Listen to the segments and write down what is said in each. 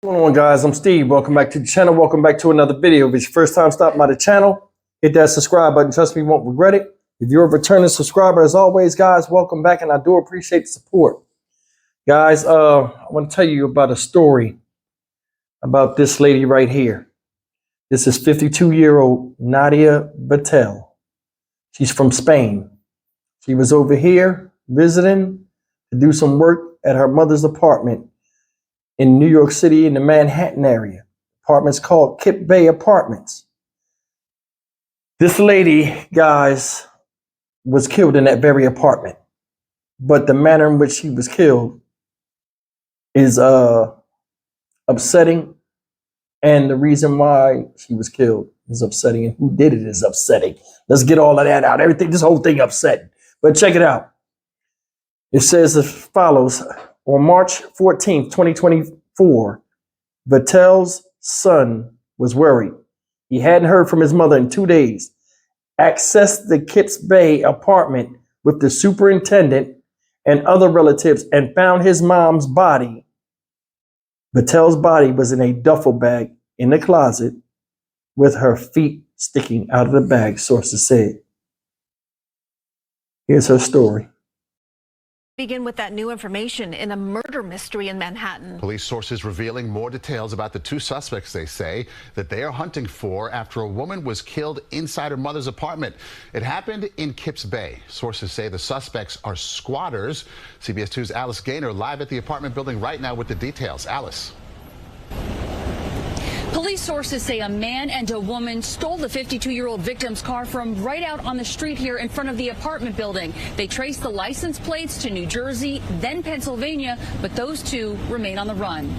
What's going on, guys? I'm Steve. Welcome back to the channel. Welcome back to another video. If it's your first time stopping by the channel, hit that subscribe button. Trust me, you won't regret it. If you're a returning subscriber, as always, guys, welcome back, and I do appreciate the support. Guys, I want to tell you about a story about this lady right here. This is 52-year-old Nadia Batel. She's from Spain. She was over here visiting to do some work at her mother's apartment in New York City in the Manhattan area. Apartments called Klled Apartments. This lady, guys, was killed in that very apartment. But the manner in which she was killed is upsetting. And the reason why she was killed is upsetting. And who did it is upsetting. Let's get all of that out. Everything, this whole thing upsetting. But check it out. It says as follows. On March 14th, 2024, Batel's son was worried. He hadn't heard from his mother in 2 days. Accessed the Klled apartment with the superintendent and other relatives and found his mom's body. Batel's body was in a duffel bag in the closet with her feet sticking out of the bag, sources said. Here's her story. Begin with that new information in a murder mystery in Manhattan. Police sources revealing more details about the two suspects they say that they are hunting for after a woman was killed inside her mother's apartment. It happened in Klled. Sources say the suspects are squatters. CBS 2's Alice Gaynor live at the apartment building right now with the details. Alice. Police sources say a man and a woman stole the 52-year-old victim's car from right out on the street here in front of the apartment building. They traced the license plates to New Jersey, then Pennsylvania, but those two remain on the run.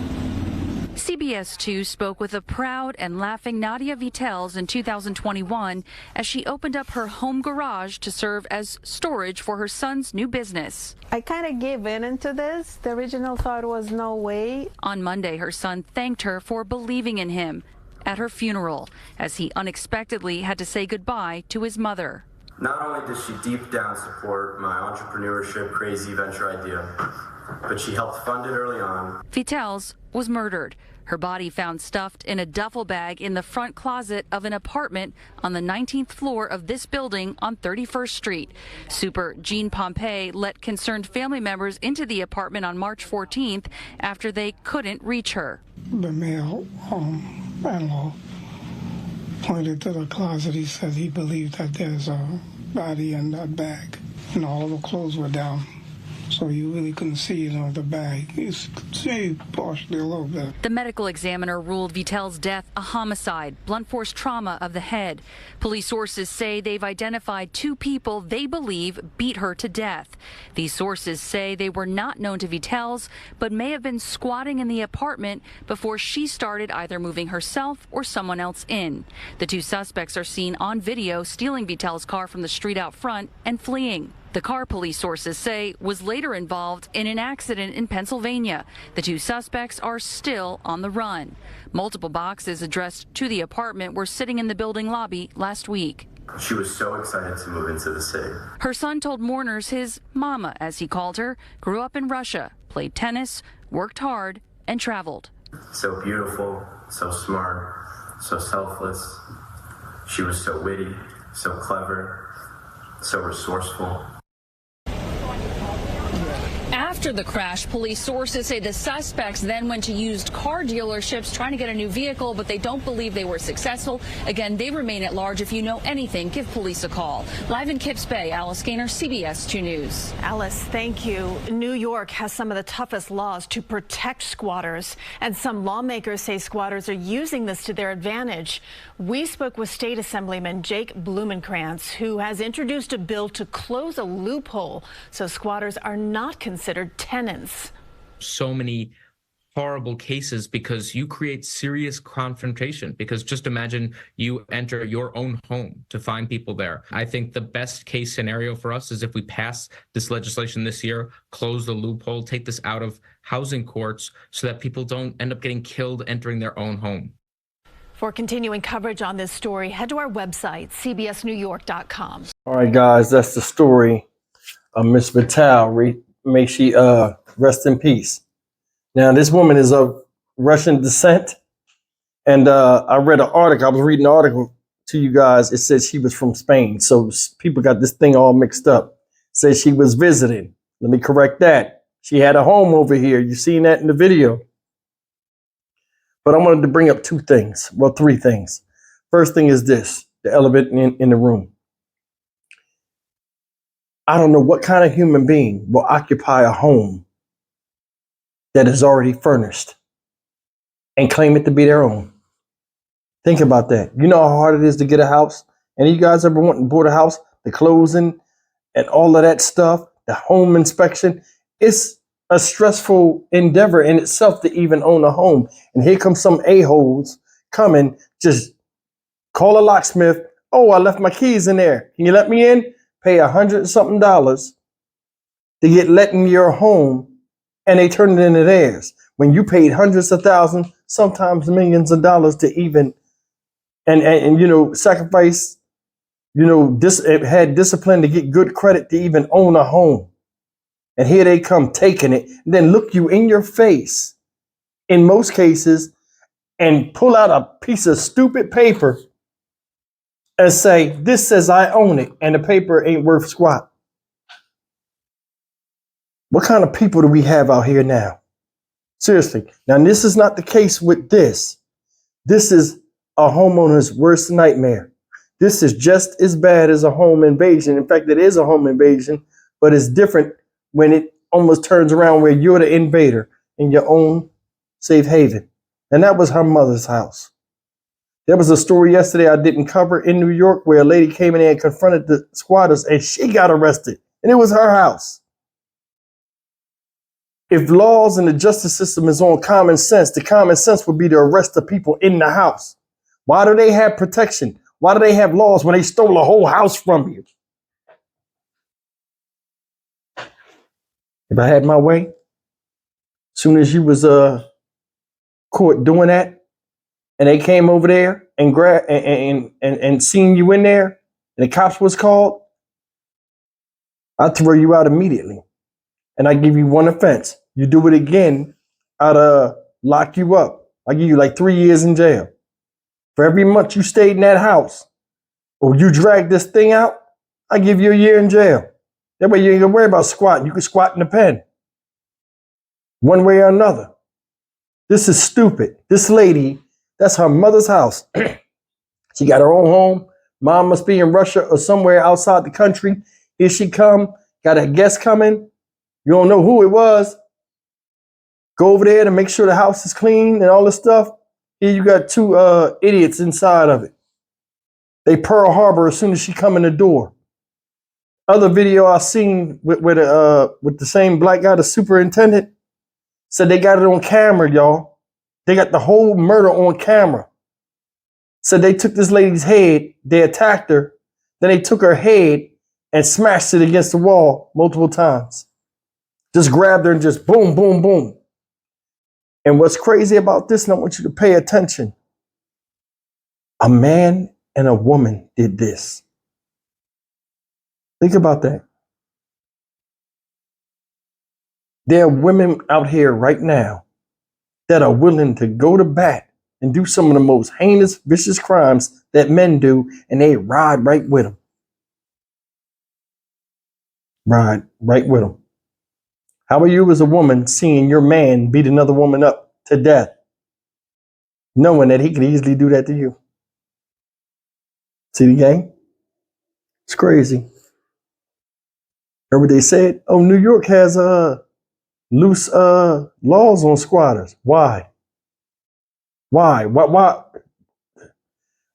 CBS 2 spoke with a proud and laughing Nadia Vitels in 2021 as she opened up her home garage to serve as storage for her son's new business. I kind of gave in into this. The original thought was no way. On Monday, her son thanked her for believing in him at her funeral as he unexpectedly had to say goodbye to his mother. Not only did she deep down support my entrepreneurship crazy venture idea, but she helped fund it early on. Vitels was murdered. Her body found stuffed in a duffel bag in the front closet of an apartment on the 19th floor of this building on 31st Street. Super Jean Pompey let concerned family members into the apartment on March 14th after they couldn't reach her. The male landlord pointed to the closet. He said he believed that there's a body in that bag, and all the clothes were down. So you really couldn't see, the bag. You could see partially a little bit. The medical examiner ruled Vitel's death a homicide, blunt force trauma of the head. Police sources say they've identified two people they believe beat her to death. These sources say they were not known to Vitels, but may have been squatting in the apartment before she started either moving herself or someone else in. The two suspects are seen on video stealing Vitel's car from the street out front and fleeing. The car, police sources say, was later involved in an accident in Pennsylvania. The two suspects are still on the run. Multiple boxes addressed to the apartment were sitting in the building lobby last week. She was so excited to move into the city. Her son told mourners his mama, as he called her, grew up in Russia, played tennis, worked hard, and traveled. So beautiful, so smart, so selfless. She was so witty, so clever, so resourceful. After the crash, police sources say the suspects then went to used car dealerships trying to get a new vehicle, but they don't believe they were successful. Again, they remain at large. If you know anything, give police a call. Live in Klled, Alice Gaynor, CBS 2 News. Alice, thank you. New York has some of the toughest laws to protect squatters, and some lawmakers say squatters are using this to their advantage. We spoke with State Assemblyman Jake Blumenkrantz, who has introduced a bill to close a loophole so squatters are not considered tenants. So many horrible cases because you create serious confrontation, because just imagine you enter your own home to find people there. I think the best case scenario for us is if we pass this legislation this year, close the loophole, take this out of housing courts so that people don't end up getting killed entering their own home. For continuing coverage on this story, head to our website, cbsnewyork.com. All right, guys, that's the story of Miss Batel. May she rest in peace. Now, this woman is of Russian descent. And I read an article. I was reading an article to you guys. It says she was from Spain. So people got this thing all mixed up. It says she was visiting. Let me correct that. She had a home over here. You seen that in the video. But I wanted to bring up two things. Well, three things. First thing is this, the elephant in the room. I don't know what kind of human being will occupy a home that is already furnished and claim it to be their own. Think about that. You know how hard it is to get a house? And you guys ever went and bought a house? The closing and all of that stuff, the home inspection. It's a stressful endeavor in itself to even own a home. And here comes some a-holes coming, just call a locksmith. Oh, I left my keys in there. Can you let me in? Pay $100-something to get let in your home, and they turn it into theirs. When you paid hundreds of thousands, sometimes millions of dollars to even, and you know, sacrifice, you know, had discipline to get good credit to even own a home. And here they come taking it, and then look you in your face, in most cases, and pull out a piece of stupid paper and say, this says I own it, and the paper ain't worth squat. What kind of people do we have out here now? Seriously. Now, this is not the case with this. This is a homeowner's worst nightmare. This is just as bad as a home invasion. In fact, it is a home invasion, but it's different when it almost turns around where you're the invader in your own safe haven. And that was her mother's house. There was a story yesterday I didn't cover in New York where a lady came in there and confronted the squatters and she got arrested. And it was her house. If laws and the justice system is on common sense, the common sense would be to arrest the people in the house. Why do they have protection? Why do they have laws when they stole a whole house from you? If I had my way, as soon as you was caught doing that, and they came over there and grabbed and seen you in there, and the cops was called, I'd throw you out immediately. And I give you one offense. You do it again, I'd lock you up. I give you like 3 years in jail. For every month you stayed in that house, or you drag this thing out, I give you a year in jail. That way you ain't gonna worry about squatting. You can squat in the pen. One way or another. This is stupid. This lady, that's her mother's house. She got her own home. Mom must be in Russia or somewhere outside the country. Here she come, got a guest coming. You don't know who it was. Go over there to make sure the house is clean and all this stuff. Here you got two idiots inside of it. They Pearl Harbor as soon as she come in the door. Other video I seen with the same black guy, the superintendent, said they got it on camera, y'all. They got the whole murder on camera. Said they took this lady's head, they attacked her, then they took her head and smashed it against the wall multiple times. Just grabbed her and just boom, boom, boom. And what's crazy about this, and I want you to pay attention, a man and a woman did this. Think about that. There are women out here right now that are willing to go to bat and do some of the most heinous, vicious crimes that men do, and they ride right with them. Ride right with them. How are you as a woman seeing your man beat another woman up to death, knowing that he could easily do that to you? See the game? It's crazy. Heard what they said? Oh, New York has loose laws on squatters. Why? Why?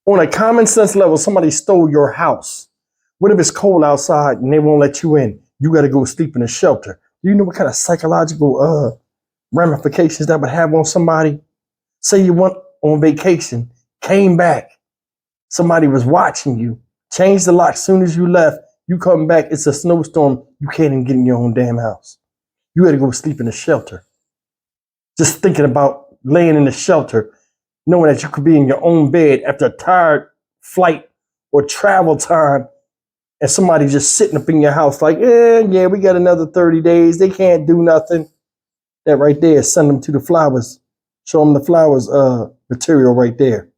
On a common sense level, somebody stole your house. What if it's cold outside and they won't let you in? You got to go sleep in a shelter. Do you know what kind of psychological ramifications that would have on somebody? Say you went on vacation, came back, somebody was watching you, changed the lock as soon as you left. You come back, it's a snowstorm. You can't even get in your own damn house. You got to go sleep in a shelter. Just thinking about laying in the shelter, knowing that you could be in your own bed after a tired flight or travel time, and somebody just sitting up in your house like, yeah, we got another 30 days. They can't do nothing. That right there, send them to the flowers. Show them the flowers material right there.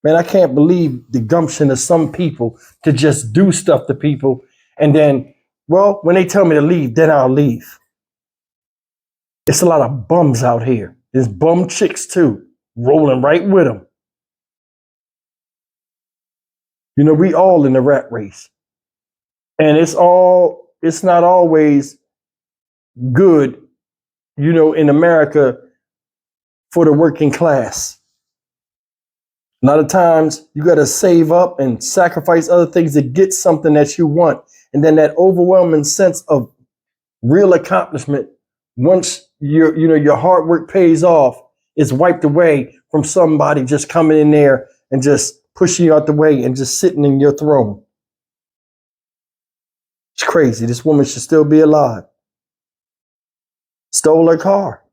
Man, I can't believe the gumption of some people to just do stuff to people. And then, well, when they tell me to leave, then I'll leave. It's a lot of bums out here. There's bum chicks too, rolling right with them. You know, we all in the rat race. And it's not always good, you know, in America for the working class. A lot of times you got to save up and sacrifice other things to get something that you want. And then that overwhelming sense of real accomplishment, once your hard work pays off, is wiped away from somebody just coming in there and just pushing you out the way and just sitting in your throne. It's crazy. This woman should still be alive. Stole her car.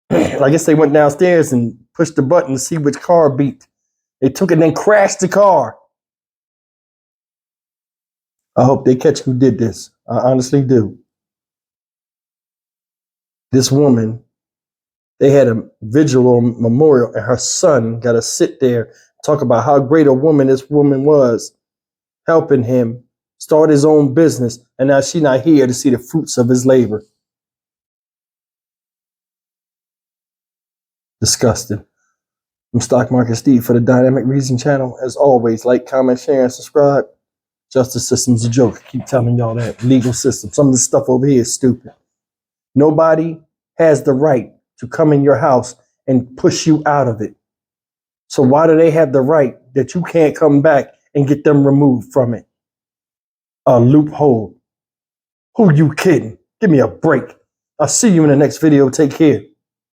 I guess they went downstairs and pushed the button to see which car beat. They took it and then crashed the car. I hope they catch who did this. I honestly do. This woman, they had a vigil or memorial, and her son got to sit there, talk about how great a woman this woman was, helping him start his own business, and now she's not here to see the fruits of his labor. Disgusting. I'm Stock Market Steve for the Dynamic Reason channel. As always, like, comment, share, and subscribe. Justice system's a joke. I keep telling y'all that. Legal system. Some of this stuff over here is stupid. Nobody has the right to come in your house and push you out of it. So why do they have the right that you can't come back and get them removed from it? A loophole. Who you kidding? Give me a break. I'll see you in the next video. Take care.